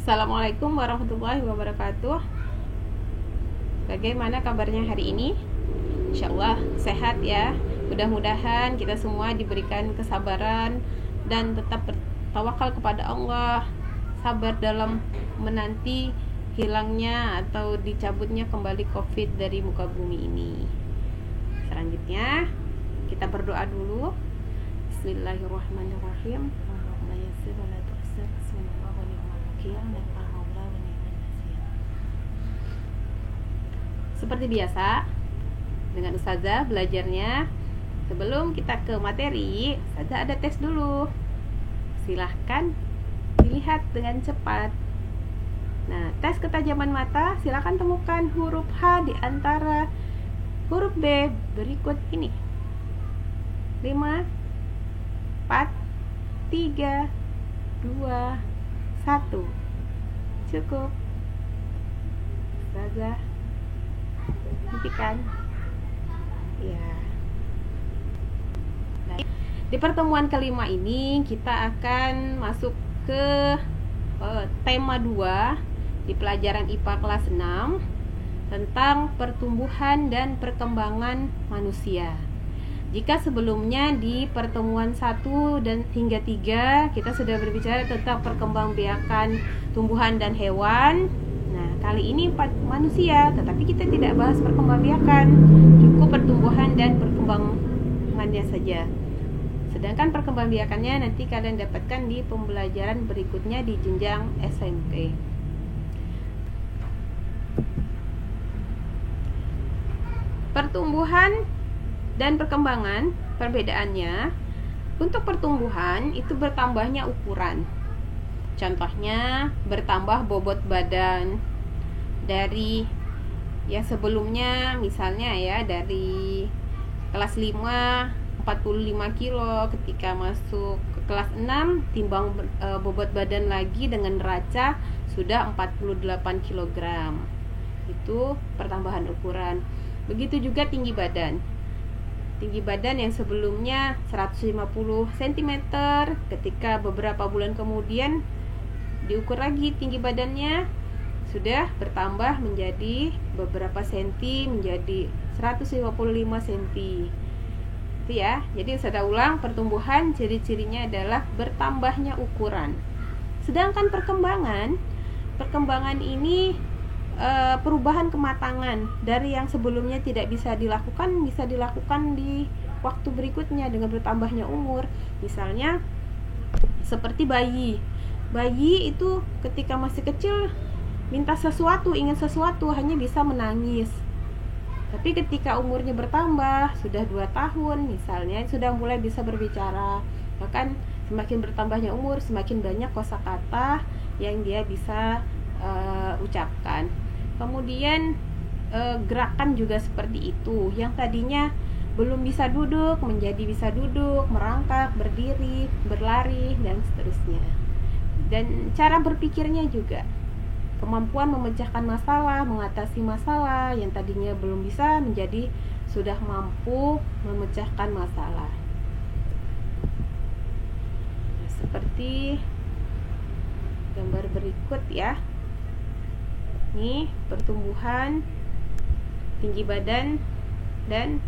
Assalamualaikum warahmatullahi wabarakatuh. Bagaimana kabarnya hari ini? Insyaallah sehat ya. Mudah-mudahan kita semua diberikan kesabaran dan tetap bertawakal kepada Allah, sabar dalam menanti hilangnya atau dicabutnya kembali COVID dari muka bumi ini. Selanjutnya kita berdoa dulu. Bismillahirrahmanirrahim. Allahumma yassir wa la tu'assir. Bismillah wa ni'mal wakil. La haula wa ni'mal nasir. Seperti biasa, dengan Ustazah belajarnya. Sebelum kita ke materi, Ustazah ada tes dulu. Silahkan dilihat dengan cepat. Nah, tes ketajaman mata, silahkan temukan huruf H di antara huruf B berikut ini. 5, 4, 3, 2, 1. Cukup. Ustazah hentikan. Ya. Nah, di pertemuan kelima ini kita akan masuk ke tema 2 di pelajaran IPA kelas 6 tentang pertumbuhan dan perkembangan manusia. Jika sebelumnya di pertemuan 1 dan hingga 3 kita sudah berbicara tentang perkembangbiakan tumbuhan dan hewan. Nah, kali ini manusia, tetapi kita tidak bahas perkembangbiakan, cukup pertumbuhan dan perkembangannya saja. Sedangkan perkembangbiakannya nanti kalian dapatkan di pembelajaran berikutnya di jenjang SMP. Pertumbuhan dan perkembangan, perbedaannya, untuk pertumbuhan itu bertambahnya ukuran. Contohnya bertambah bobot badan dari yang sebelumnya, misalnya ya dari kelas 5 45 kilo, ketika masuk ke kelas 6 timbang bobot badan lagi dengan neraca sudah 48 kg. Itu pertambahan ukuran. Begitu juga tinggi badan. Tinggi badan yang sebelumnya 150 cm, ketika beberapa bulan kemudian diukur lagi tinggi badannya sudah bertambah menjadi beberapa senti, menjadi 155 cm. Itu ya. Jadi saya ulang, pertumbuhan ciri-cirinya adalah bertambahnya ukuran. Sedangkan perkembangan ini perubahan kematangan dari yang sebelumnya tidak bisa dilakukan di waktu berikutnya dengan bertambahnya umur. Misalnya seperti bayi itu ketika masih kecil minta sesuatu, ingin sesuatu, hanya bisa menangis. Tapi ketika umurnya bertambah, sudah 2 tahun misalnya, sudah mulai bisa berbicara. Bahkan semakin bertambahnya umur, semakin banyak kosakata yang dia bisa ucapkan. Kemudian gerakan juga seperti itu. Yang tadinya belum bisa duduk menjadi bisa duduk, merangkak, berdiri, berlari, dan seterusnya. Dan cara berpikirnya juga, kemampuan memecahkan masalah, mengatasi masalah yang tadinya belum bisa menjadi sudah mampu memecahkan masalah. Seperti gambar berikut ya. Ini pertumbuhan, tinggi badan, dan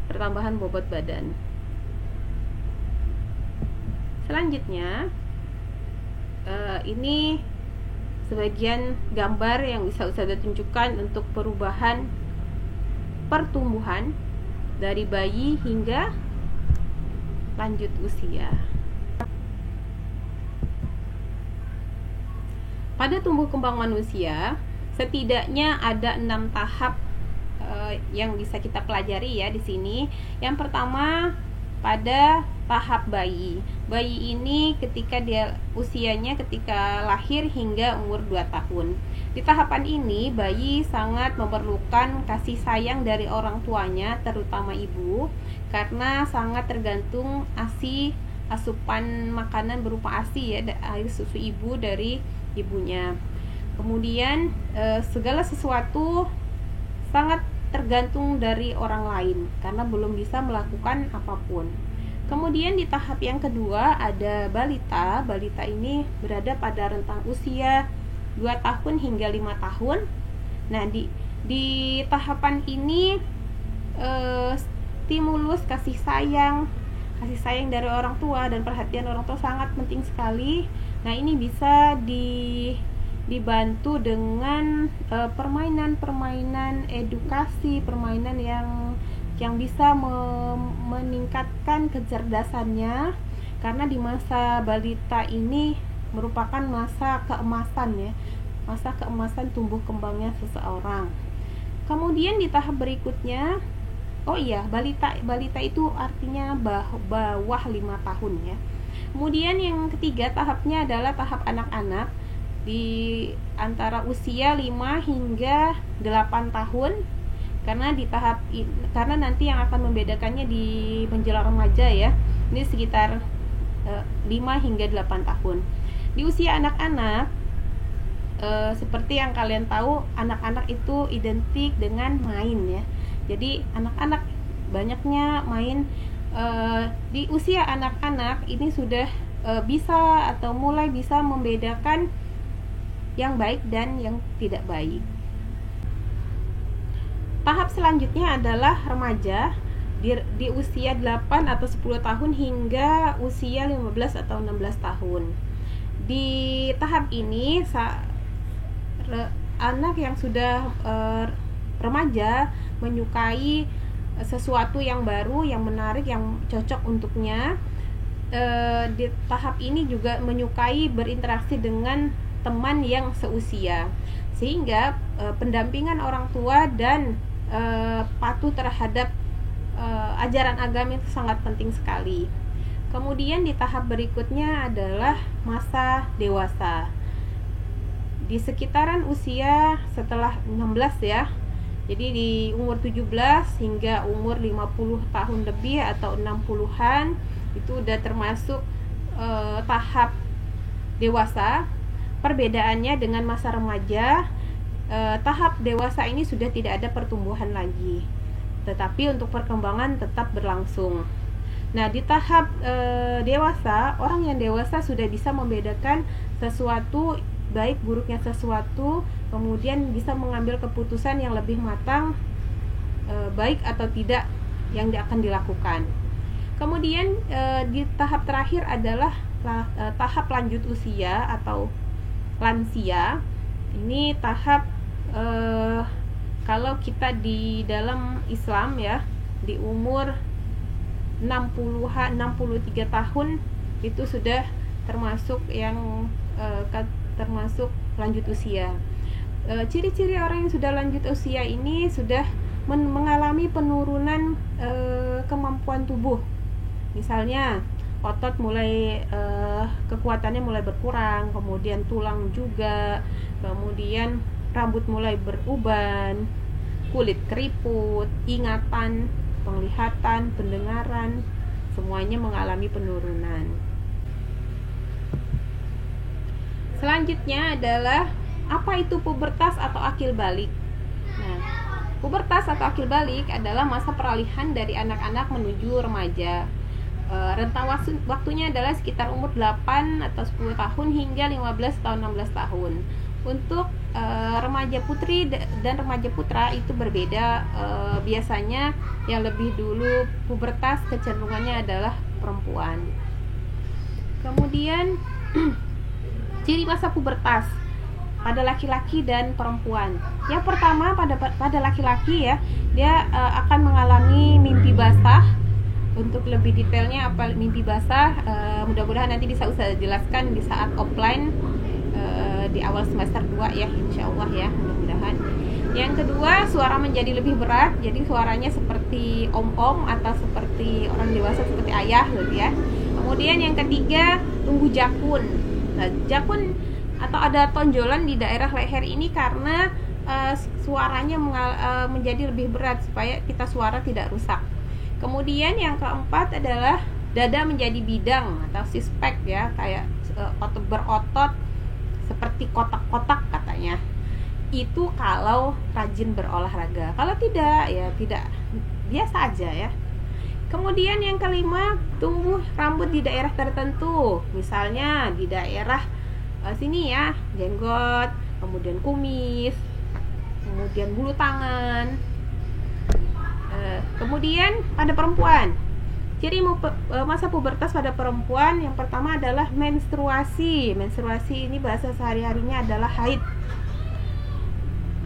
pertambahan bobot badan. Selanjutnya ini sebagian gambar yang bisa Ustazah tunjukkan untuk perubahan pertumbuhan dari bayi hingga lanjut usia. Pada tumbuh kembang manusia, setidaknya ada 6 tahap yang bisa kita pelajari ya di sini. Yang pertama, pada tahap bayi. Bayi ini ketika dia usianya ketika lahir hingga umur 2 tahun. Di tahapan ini, bayi sangat memerlukan kasih sayang dari orang tuanya, terutama ibu, karena sangat tergantung asupan makanan berupa ASI ya, air susu ibu dari ibunya. Kemudian segala sesuatu sangat tergantung dari orang lain karena belum bisa melakukan apapun. Kemudian di tahap yang kedua ada balita. Balita ini berada pada rentang usia 2 tahun hingga 5 tahun. Nah, di tahapan ini stimulus kasih sayang dari orang tua dan perhatian orang tua sangat penting sekali. Nah, ini bisa dibantu dengan permainan edukasi, permainan yang bisa meningkatkan kecerdasannya, karena di masa balita ini merupakan masa keemasan ya, masa keemasan tumbuh kembangnya seseorang. Kemudian di tahap berikutnya, balita itu artinya bawah 5 tahun ya. Kemudian yang ketiga tahapnya adalah tahap anak-anak di antara usia 5 hingga 8 tahun. Karena nanti yang akan membedakannya di menjelang remaja ya. Ini sekitar 5 hingga 8 tahun. Di usia anak-anak, seperti yang kalian tahu, anak-anak itu identik dengan main ya. Jadi anak-anak banyaknya main. Di usia anak-anak ini sudah bisa atau mulai bisa membedakan yang baik dan yang tidak baik. Tahap selanjutnya adalah remaja di usia 8 atau 10 tahun hingga usia 15 atau 16 tahun. Di tahap ini anak yang sudah remaja menyukai sesuatu yang baru, yang menarik, yang cocok untuknya. Di tahap ini juga menyukai berinteraksi dengan teman yang seusia, sehingga pendampingan orang tua dan patuh terhadap ajaran agama itu sangat penting sekali. Kemudian di tahap berikutnya adalah masa dewasa. Di sekitaran usia setelah 16 ya. Jadi di umur 17 hingga umur 50 tahun lebih atau 60-an itu udah termasuk tahap dewasa. Perbedaannya dengan masa remaja, tahap dewasa ini sudah tidak ada pertumbuhan lagi, tetapi untuk perkembangan tetap berlangsung. Nah, di tahap dewasa, orang yang dewasa sudah bisa membedakan sesuatu, baik buruknya sesuatu, kemudian bisa mengambil keputusan yang lebih matang, baik atau tidak yang akan dilakukan. Kemudian di tahap terakhir adalah tahap lanjut usia atau lansia. Ini tahap kalau kita di dalam Islam ya, di umur 63 tahun itu sudah termasuk yang termasuk lanjut usia. Ciri-ciri orang yang sudah lanjut usia ini sudah mengalami penurunan kemampuan tubuh. Misalnya otot mulai kekuatannya mulai berkurang, kemudian tulang juga, kemudian rambut mulai beruban, kulit keriput, ingatan, penglihatan, pendengaran, semuanya mengalami penurunan. Selanjutnya adalah apa itu pubertas atau akil balik. Nah, pubertas atau akil balik adalah masa peralihan dari anak-anak menuju remaja. Rentang waktunya adalah sekitar umur 8 atau 10 tahun hingga 15 atau 16 tahun. Untuk remaja putri dan remaja putra itu berbeda. Biasanya yang lebih dulu pubertas kecenderungannya adalah perempuan. Kemudian ciri masa pubertas pada laki-laki dan perempuan. Yang pertama pada laki-laki ya, dia akan mengalami mimpi basah. Untuk lebih detailnya apa mimpi basah, mudah-mudahan nanti bisa Ustazah jelaskan di saat offline di awal semester 2 ya, insyaallah ya, mudah-mudahan. Yang kedua, suara menjadi lebih berat, jadi suaranya seperti om-om atau seperti orang dewasa, seperti ayah gitu ya. Kemudian yang ketiga, tumbuh jakun. Nah, jakun atau ada tonjolan di daerah leher ini karena suaranya menjadi lebih berat supaya pita suara tidak rusak. Kemudian yang keempat adalah dada menjadi bidang atau six-pack ya, kayak berotot seperti kotak-kotak katanya. Itu kalau rajin berolahraga. Kalau tidak ya tidak, biasa aja ya. Kemudian yang kelima, tumbuh rambut di daerah tertentu, misalnya di daerah sini ya, jenggot, kemudian kumis, kemudian bulu tangan. Kemudian pada perempuan, ciri masa pubertas pada perempuan yang pertama adalah menstruasi. Menstruasi ini bahasa sehari-harinya adalah haid.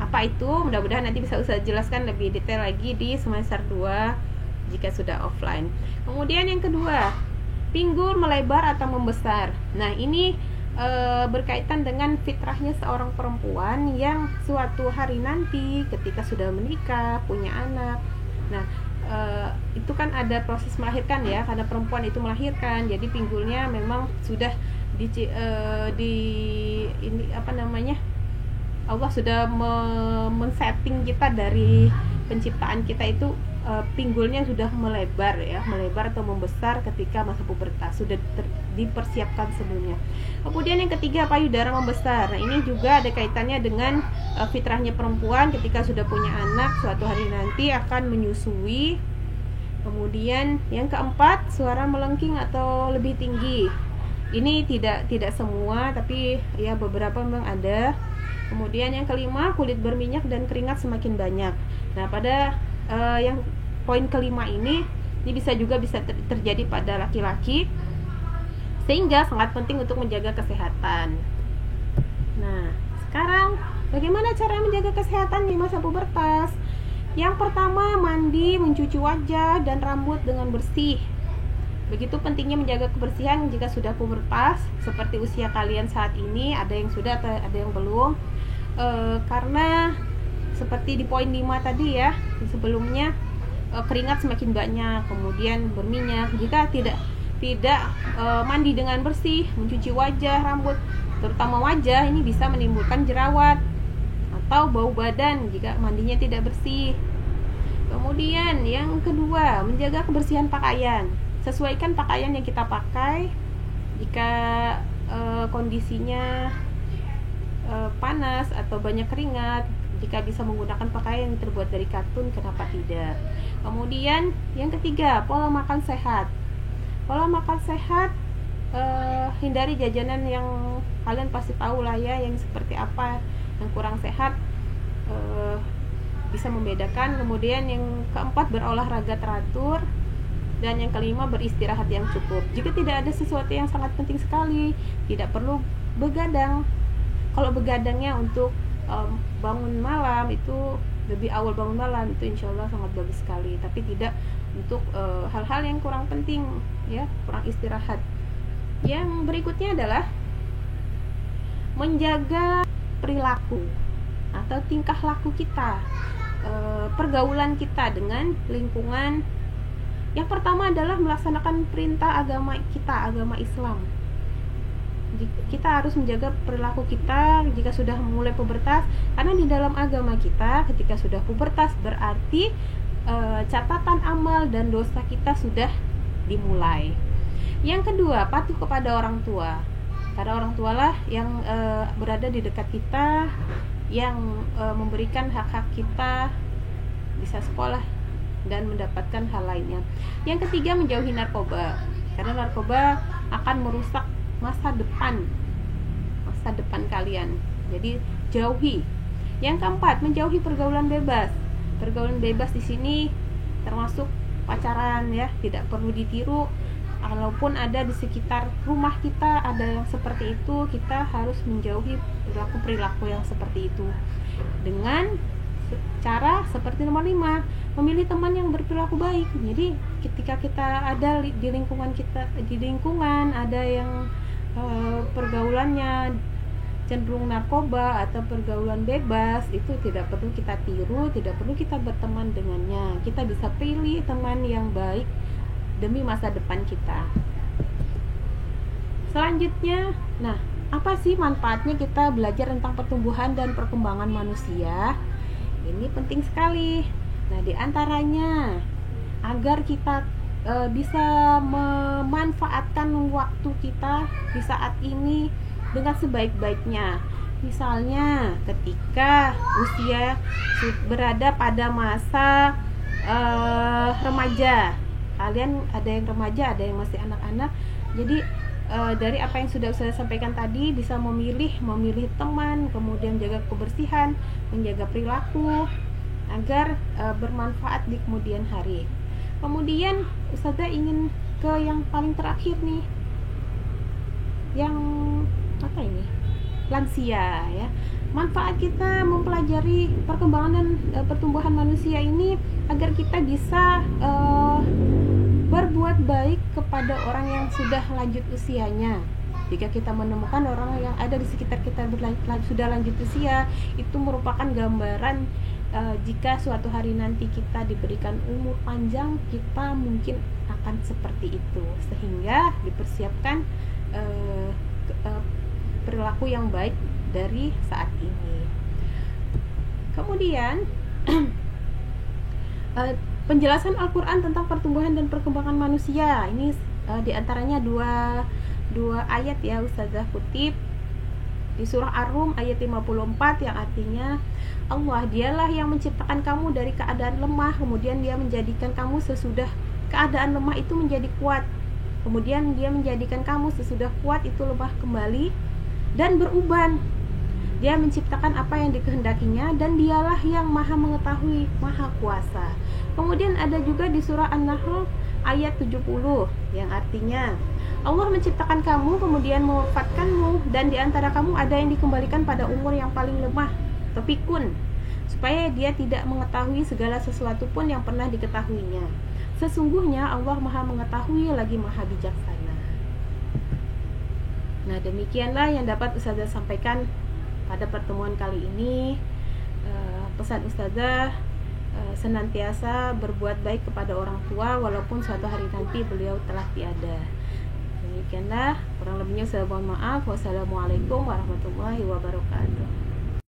Apa itu? Mudah-mudahan nanti bisa saya jelaskan lebih detail lagi di semester 2 jika sudah offline. Kemudian yang kedua, pinggul melebar atau membesar. Nah, ini berkaitan dengan fitrahnya seorang perempuan yang suatu hari nanti ketika sudah menikah, punya anak. Nah, itu kan ada proses melahirkan ya, karena perempuan itu melahirkan. Jadi pinggulnya memang sudah Allah sudah men-setting kita dari penciptaan kita itu, pinggulnya sudah melebar atau membesar ketika masa pubertas, sudah dipersiapkan sebelumnya. Kemudian yang ketiga, payudara membesar. Nah, ini juga ada kaitannya dengan fitrahnya perempuan ketika sudah punya anak, suatu hari nanti akan menyusui. Kemudian yang keempat, suara melengking atau lebih tinggi. Ini tidak semua, tapi ya beberapa memang ada. Kemudian yang kelima, kulit berminyak dan keringat semakin banyak. Nah, pada yang poin kelima ini bisa terjadi pada laki-laki, sehingga sangat penting untuk menjaga kesehatan. Nah, sekarang bagaimana cara menjaga kesehatan di masa pubertas? Yang pertama, mandi, mencuci wajah dan rambut dengan bersih. Begitu pentingnya menjaga kebersihan jika sudah pubertas, seperti usia kalian saat ini, ada yang sudah atau ada yang belum. Karena seperti di poin 5 tadi ya, sebelumnya keringat semakin banyak, kemudian berminyak. Jika tidak mandi dengan bersih, mencuci wajah, rambut, terutama wajah, ini bisa menimbulkan jerawat atau bau badan jika mandinya tidak bersih. Kemudian yang kedua, menjaga kebersihan pakaian. Sesuaikan pakaian yang kita pakai. Jika kondisinya panas atau banyak keringat, jika bisa menggunakan pakaian yang terbuat dari katun, kenapa tidak? Kemudian yang ketiga, pola makan sehat. Pola makan sehat, hindari jajanan yang kalian pasti tahu lah ya, yang seperti apa, yang kurang sehat, bisa membedakan. Kemudian yang keempat, berolahraga teratur. Dan yang kelima, beristirahat yang cukup. Jika tidak ada sesuatu yang sangat penting sekali, tidak perlu begadang. Kalau begadangnya untuk bangun malam, itu lebih awal bangun malam, itu insya Allah sangat bagus sekali. Tapi tidak untuk hal-hal yang kurang penting ya, kurang istirahat. Yang berikutnya adalah menjaga perilaku atau tingkah laku kita, pergaulan kita dengan lingkungan. Yang pertama adalah melaksanakan perintah agama kita, agama Islam. Kita harus menjaga perilaku kita jika sudah mulai pubertas, karena di dalam agama kita ketika sudah pubertas berarti catatan amal dan dosa kita sudah dimulai. Yang kedua, patuh kepada orang tua. Karena orang tua lah yang berada di dekat kita, yang memberikan hak-hak kita, bisa sekolah dan mendapatkan hal lainnya. Yang ketiga, menjauhi narkoba. Karena narkoba akan merusak masa depan kalian. Jadi jauhi. Yang keempat, menjauhi pergaulan bebas. Pergaulan bebas di sini termasuk pacaran ya, tidak perlu ditiru. Kalaupun ada di sekitar rumah kita ada yang seperti itu, kita harus menjauhi perilaku yang seperti itu. Dengan cara seperti nomor 5, memilih teman yang berperilaku baik. Jadi ketika kita ada di lingkungan ada yang pergaulannya cenderung narkoba atau pergaulan bebas, itu tidak perlu kita tiru, tidak perlu kita berteman dengannya. Kita bisa pilih teman yang baik demi masa depan kita. Selanjutnya, nah, apa sih manfaatnya kita belajar tentang pertumbuhan dan perkembangan manusia? Ini penting sekali. Nah, diantaranya agar kita bisa memanfaatkan waktu kita di saat ini dengan sebaik-baiknya. Misalnya ketika usia berada pada masa remaja, kalian ada yang remaja, ada yang masih anak-anak. Jadi dari apa yang sudah saya sampaikan tadi, bisa memilih teman, kemudian jaga kebersihan, menjaga perilaku agar bermanfaat di kemudian hari. Kemudian Ustazah ingin ke yang paling terakhir nih, yang apa ini, lansia ya. Manfaat kita mempelajari perkembangan dan pertumbuhan manusia ini agar kita bisa berbuat baik kepada orang yang sudah lanjut usianya. Jika kita menemukan orang yang ada di sekitar kita sudah lanjut usia, itu merupakan gambaran jika suatu hari nanti kita diberikan umur panjang, kita mungkin akan seperti itu, sehingga dipersiapkan perilaku yang baik dari saat ini. Kemudian penjelasan Al-Quran tentang pertumbuhan dan perkembangan manusia ini diantaranya dua ayat ya Ustazah kutip di surah Ar-Rum ayat 54 yang artinya, Allah dialah yang menciptakan kamu dari keadaan lemah, kemudian dia menjadikan kamu sesudah keadaan lemah itu menjadi kuat, kemudian dia menjadikan kamu sesudah kuat itu lemah kembali dan beruban. Dia menciptakan apa yang dikehendakinya dan dialah yang maha mengetahui, maha kuasa. Kemudian ada juga di surah An-Nahl ayat 70 yang artinya, Allah menciptakan kamu kemudian mewafatkanmu, dan di antara kamu ada yang dikembalikan pada umur yang paling lemah atau pikun, supaya dia tidak mengetahui segala sesuatu pun yang pernah diketahuinya. Sesungguhnya Allah maha mengetahui lagi maha bijaksana. Nah, demikianlah yang dapat Ustazah sampaikan pada pertemuan kali ini. Pesan Ustazah senantiasa berbuat baik kepada orang tua walaupun suatu hari nanti beliau telah tiada. Demikianlah, kurang lebihnya saya mohon maaf. Wassalamualaikum warahmatullahi wabarakatuh.